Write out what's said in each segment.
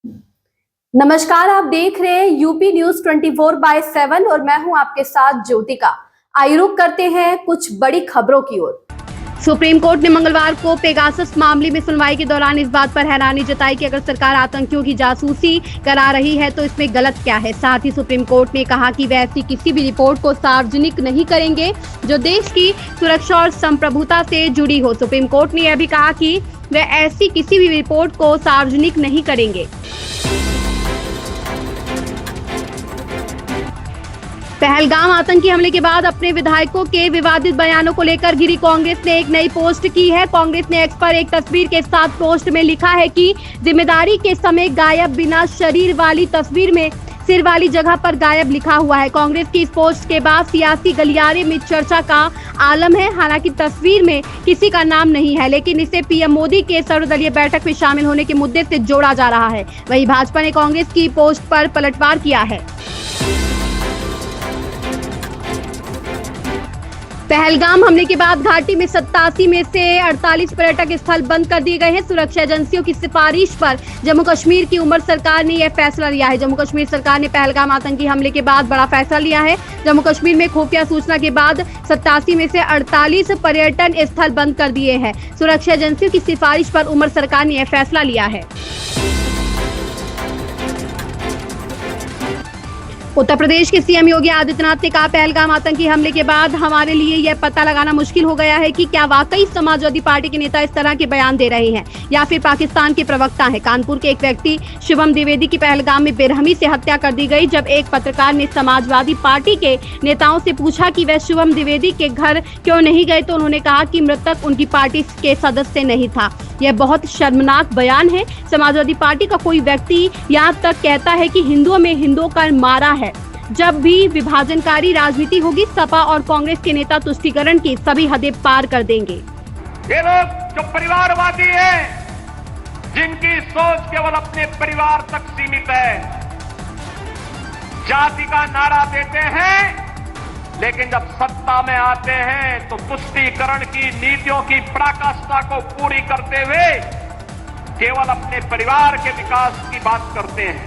नमस्कार, आप देख रहे हैं यूपी न्यूज 24/7 और मैं हूं आपके साथ ज्योतिका। आइए रुक करते हैं कुछ बड़ी खबरों की ओर। सुप्रीम कोर्ट ने मंगलवार को पेगासस मामले में सुनवाई के दौरान इस बात पर हैरानी जताई कि अगर सरकार आतंकियों की जासूसी करा रही है तो इसमें गलत क्या है। साथ ही सुप्रीम कोर्ट ने कहा कि वे ऐसी किसी भी रिपोर्ट को सार्वजनिक नहीं करेंगे जो देश की सुरक्षा और संप्रभुता से जुड़ी हो। सुप्रीम कोर्ट ने यह भी कहा कि वे ऐसी किसी भी रिपोर्ट को सार्वजनिक नहीं करेंगे। पहलगाम आतंकी हमले के बाद अपने विधायकों के विवादित बयानों को लेकर घिरी कांग्रेस ने एक नई पोस्ट की है। कांग्रेस ने एक्स पर एक तस्वीर के साथ पोस्ट में लिखा है कि जिम्मेदारी के समय गायब, बिना शरीर वाली तस्वीर में सिर वाली जगह पर गायब लिखा हुआ है। कांग्रेस की इस पोस्ट के बाद सियासी गलियारे में चर्चा का आलम है। हालांकि तस्वीर में किसी का नाम नहीं है, लेकिन इसे पीएम मोदी के सर्वदलीय बैठक में शामिल होने के मुद्दे से जोड़ा जा रहा है। वहीं भाजपा ने कांग्रेस की पोस्ट पर पलटवार किया है। पहलगाम हमले के बाद घाटी में 87 में से 48 पर्यटक स्थल बंद कर दिए गए हैं। सुरक्षा एजेंसियों की सिफारिश पर जम्मू कश्मीर की उमर सरकार ने यह फैसला लिया है। जम्मू कश्मीर सरकार ने पहलगाम आतंकी हमले के बाद बड़ा फैसला लिया है। जम्मू कश्मीर में खुफिया सूचना के बाद 87 में से 48 पर्यटन स्थल बंद कर दिए हैं। सुरक्षा एजेंसियों की सिफारिश पर उमर सरकार ने यह फैसला लिया है। उत्तर प्रदेश के सीएम योगी आदित्यनाथ ने कहा, पहलगाम आतंकी हमले के बाद हमारे लिए यह पता लगाना मुश्किल हो गया है कि क्या वाकई समाजवादी पार्टी के नेता इस तरह के बयान दे रहे हैं या फिर पाकिस्तान के प्रवक्ता हैं। कानपुर के एक व्यक्ति शुभम द्विवेदी की पहलगाम में बेरहमी से हत्या कर दी गई। जब एक पत्रकार ने समाजवादी पार्टी के नेताओं से पूछा कि वह शुभम द्विवेदी के घर क्यों नहीं गए तो उन्होंने कहा कि मृतक उनकी पार्टी के सदस्य नहीं था। यह बहुत शर्मनाक बयान है। समाजवादी पार्टी का कोई व्यक्ति यहाँ तक कहता है कि हिंदुओं में हिंदुओं का मारा है। जब भी विभाजनकारी राजनीति होगी, सपा और कांग्रेस के नेता तुष्टीकरण की सभी हदें पार कर देंगे। ये लोग जो परिवारवादी हैं, जिनकी सोच केवल अपने परिवार तक सीमित है, जाति का नारा देते हैं, लेकिन जब सत्ता में आते हैं तो तुष्टीकरण की नीतियों की पराकाष्ठा को पूरी करते हुए केवल अपने परिवार के विकास की बात करते हैं,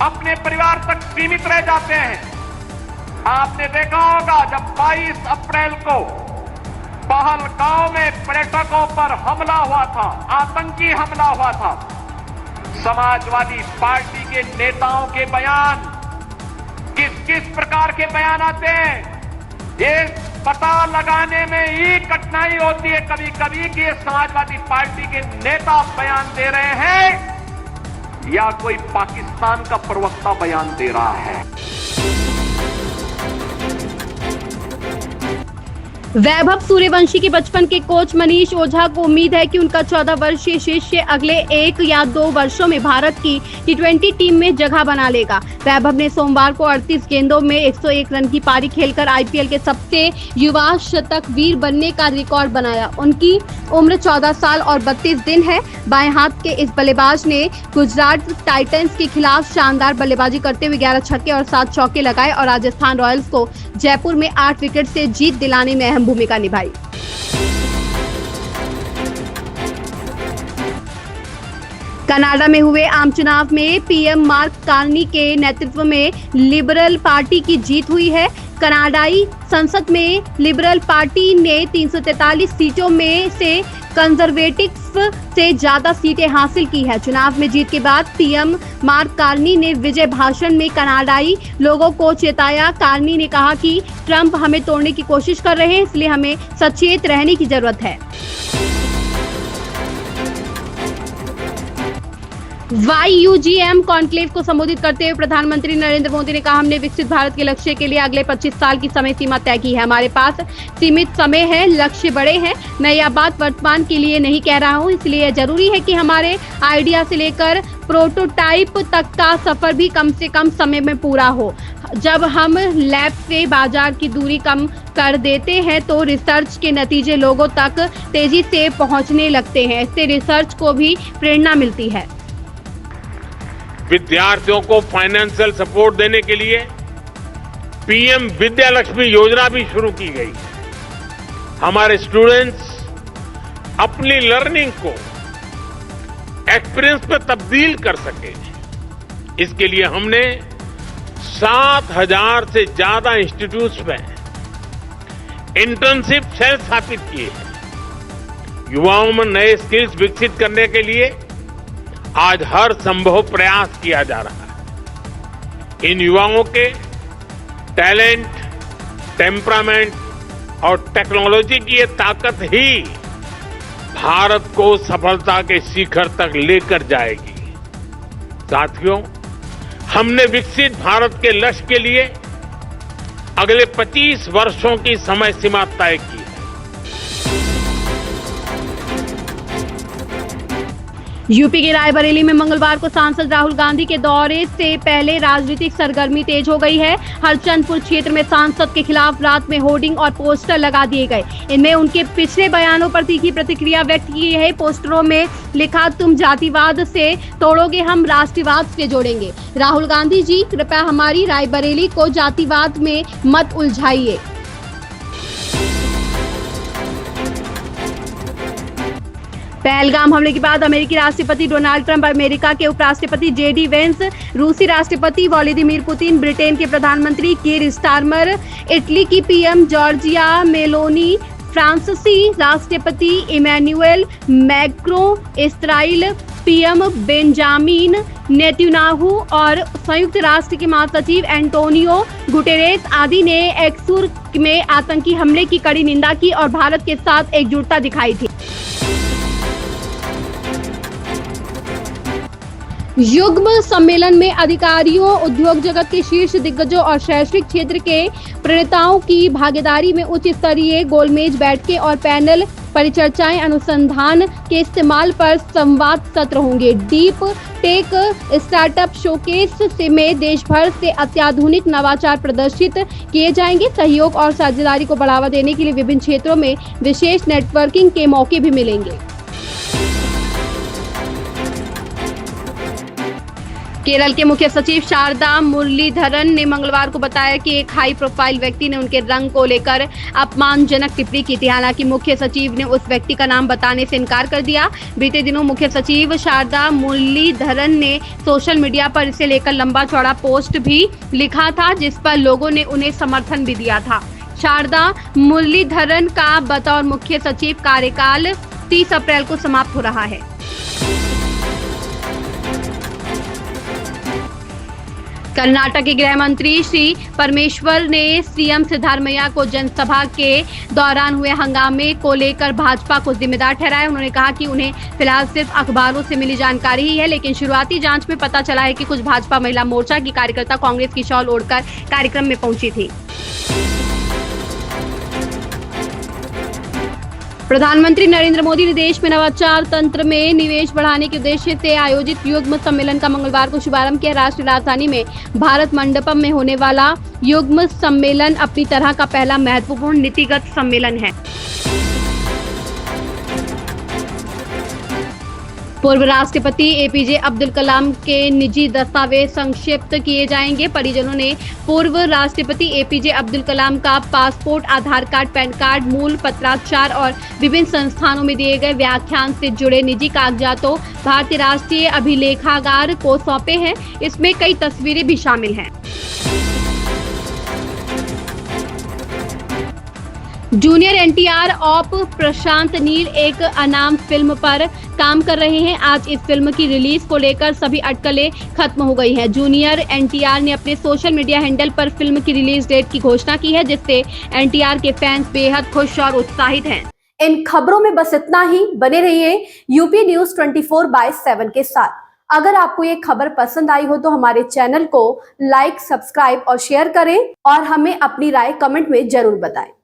अपने परिवार तक सीमित रह जाते हैं। आपने देखा होगा जब 22 अप्रैल को पहलगाम में पर्यटकों पर हमला हुआ था, आतंकी हमला हुआ था, समाजवादी पार्टी के नेताओं के बयान किस किस प्रकार के बयान आते हैं, ये पता लगाने में ही कठिनाई होती है कभी कभी कि ये समाजवादी पार्टी के नेता बयान दे रहे हैं या कोई पाकिस्तान का प्रवक्ता बयान दे रहा है। वैभव सूर्यवंशी के बचपन के कोच मनीष ओझा को उम्मीद है कि उनका 14 वर्षीय शिष्य अगले 1 या 2 वर्षों में भारत की T20 टीम में जगह बना लेगा। वैभव ने सोमवार को 38 गेंदों में 101 रन की पारी खेलकर आईपीएल के सबसे युवा शतकवीर बनने का रिकॉर्ड बनाया। उनकी उम्र 14 साल और 32 दिन है। बाएं हाथ के इस बल्लेबाज ने गुजरात टाइटंस के खिलाफ शानदार बल्लेबाजी करते हुए 11 छक्के और 7 चौके लगाए और राजस्थान रॉयल्स को जयपुर में 8 विकेट से जीत दिलाने में अहम भूमिका निभाई। कनाडा में हुए आम चुनाव में पीएम मार्क कार्नी के नेतृत्व में लिबरल पार्टी की जीत हुई है। कनाडाई संसद में लिबरल पार्टी ने 343 सीटों में से कंजर्वेटिव्स से ज्यादा सीटें हासिल की है। चुनाव में जीत के बाद पीएम मार्क कार्नी ने विजय भाषण में कनाडाई लोगों को चेताया। कार्नी ने कहा कि ट्रंप हमें तोड़ने की कोशिश कर रहे हैं, इसलिए हमें सचेत रहने की जरूरत है। YUGM कॉन्क्लेव को संबोधित करते हुए प्रधानमंत्री नरेंद्र मोदी ने कहा, हमने विकसित भारत के लक्ष्य के लिए अगले 25 साल की समय सीमा तय की है। हमारे पास सीमित समय है, लक्ष्य बड़े हैं। मैं यह बात वर्तमान के लिए नहीं कह रहा हूं, इसलिए जरूरी है कि हमारे आइडिया से लेकर प्रोटोटाइप तक का सफर भी कम से कम समय में पूरा हो। जब हम लैब से बाजार की दूरी कम कर देते हैं तो रिसर्च के नतीजे लोगों तक तेजी से पहुंचने लगते हैं। इससे रिसर्च को भी प्रेरणा मिलती है। विद्यार्थियों को फाइनेंशियल सपोर्ट देने के लिए पीएम विद्यालक्ष्मी योजना भी शुरू की गई है। हमारे स्टूडेंट्स अपनी लर्निंग को एक्सपीरियंस पे तब्दील कर सके। इसके लिए हमने 7,000 से ज्यादा इंस्टीट्यूट्स में इंटर्नशिप सेल स्थापित किए हैं। युवाओं में नए स्किल्स विकसित करने के लिए आज हर संभव प्रयास किया जा रहा है। इन युवाओं के टैलेंट, टेम्परामेंट और टेक्नोलॉजी की ये ताकत ही भारत को सफलता के शिखर तक लेकर जाएगी। साथियों, हमने विकसित भारत के लक्ष्य के लिए अगले 25 वर्षों की समय सीमा तय की है। यूपी के रायबरेली में मंगलवार को सांसद राहुल गांधी के दौरे से पहले राजनीतिक सरगर्मी तेज हो गई है। हरचंदपुर क्षेत्र में सांसद के खिलाफ रात में होर्डिंग और पोस्टर लगा दिए गए। इनमें उनके पिछले बयानों पर तीखी प्रतिक्रिया व्यक्त की है। पोस्टरों में लिखा, तुम जातिवाद से तोड़ोगे, हम राष्ट्रवाद से जोड़ेंगे। राहुल गांधी जी, कृपया हमारी रायबरेली को जातिवाद में मत उलझाइए। पहलगाम हमले के बाद अमेरिकी राष्ट्रपति डोनाल्ड ट्रंप, अमेरिका के उपराष्ट्रपति जेडी वेंस, रूसी राष्ट्रपति व्लादिमीर पुतिन, ब्रिटेन के प्रधानमंत्री कीर स्टारमर, इटली की पीएम जॉर्जिया मेलोनी, फ्रांसीसी राष्ट्रपति Emmanuel Macron, Israel PM Benjamin Netanyahu और संयुक्त राष्ट्र के महासचिव एंटोनियो गुटेरेस आदि ने एक्सुर में आतंकी हमले की कड़ी निंदा की और भारत के साथ एकजुटता दिखाई थी। युग्म सम्मेलन में अधिकारियों, उद्योग जगत के शीर्ष दिग्गजों और शैक्षिक क्षेत्र के प्रणेताओं की भागीदारी में उच्च स्तरीय गोलमेज बैठकें और पैनल परिचर्चाएं, अनुसंधान के इस्तेमाल पर संवाद सत्र होंगे। डीप टेक स्टार्टअप शोकेस में देश भर से अत्याधुनिक नवाचार प्रदर्शित किए जाएंगे। सहयोग और साझेदारी को बढ़ावा देने के लिए विभिन्न क्षेत्रों में विशेष नेटवर्किंग के मौके भी मिलेंगे। केरल के मुख्य सचिव शारदा मुरलीधरन ने मंगलवार को बताया कि एक हाई प्रोफाइल व्यक्ति ने उनके रंग को लेकर अपमानजनक टिप्पणी की थी। हालांकि मुख्य सचिव ने उस व्यक्ति का नाम बताने से इनकार कर दिया। बीते दिनों मुख्य सचिव शारदा मुरलीधरन ने सोशल मीडिया पर इसे लेकर लंबा चौड़ा पोस्ट भी लिखा था, जिस पर लोगों ने उन्हें समर्थन भी दिया था। शारदा मुरलीधरन का बतौर मुख्य सचिव कार्यकाल 30 अप्रैल को समाप्त हो रहा है। कर्नाटक के गृह मंत्री श्री परमेश्वर ने सीएम सिद्धारमैया को जनसभा के दौरान हुए हंगामे को लेकर भाजपा को जिम्मेदार ठहराया। उन्होंने कहा कि उन्हें फिलहाल सिर्फ अखबारों से मिली जानकारी ही है, लेकिन शुरुआती जांच में पता चला है कि कुछ भाजपा महिला मोर्चा की कार्यकर्ता कांग्रेस की शॉल ओढ़कर कार्यक्रम में पहुंची थी। प्रधानमंत्री नरेंद्र मोदी ने देश में नवाचार तंत्र में निवेश बढ़ाने के उद्देश्य से आयोजित युग्म सम्मेलन का मंगलवार को शुभारंभ किया। राष्ट्रीय राजधानी में भारत मंडपम में होने वाला युग्म सम्मेलन अपनी तरह का पहला महत्वपूर्ण नीतिगत सम्मेलन है। पूर्व राष्ट्रपति एपीजे अब्दुल कलाम के निजी दस्तावेज संक्षिप्त किए जाएंगे। परिजनों ने पूर्व राष्ट्रपति एपीजे अब्दुल कलाम का पासपोर्ट, आधार कार्ड, पैन कार्ड, मूल पत्राचार और विभिन्न संस्थानों में दिए गए व्याख्यान से जुड़े निजी कागजातों भारतीय राष्ट्रीय अभिलेखागार को सौंपे हैं। इसमें कई तस्वीरें भी शामिल हैं। जूनियर एनटीआर ऑफ प्रशांत नील एक अनाम फिल्म पर काम कर रहे हैं। आज इस फिल्म की रिलीज को लेकर सभी अटकलें खत्म हो गई हैं। जूनियर एनटीआर ने अपने सोशल मीडिया हैंडल पर फिल्म की रिलीज डेट की घोषणा की है, जिससे एनटीआर के फैंस बेहद खुश और उत्साहित हैं। इन खबरों में बस इतना ही। बने रहिए यूपी न्यूज 24/7 के साथ। अगर आपको ये खबर पसंद आई हो तो हमारे चैनल को लाइक, सब्सक्राइब और शेयर करें और हमें अपनी राय कमेंट में जरूर बताएं।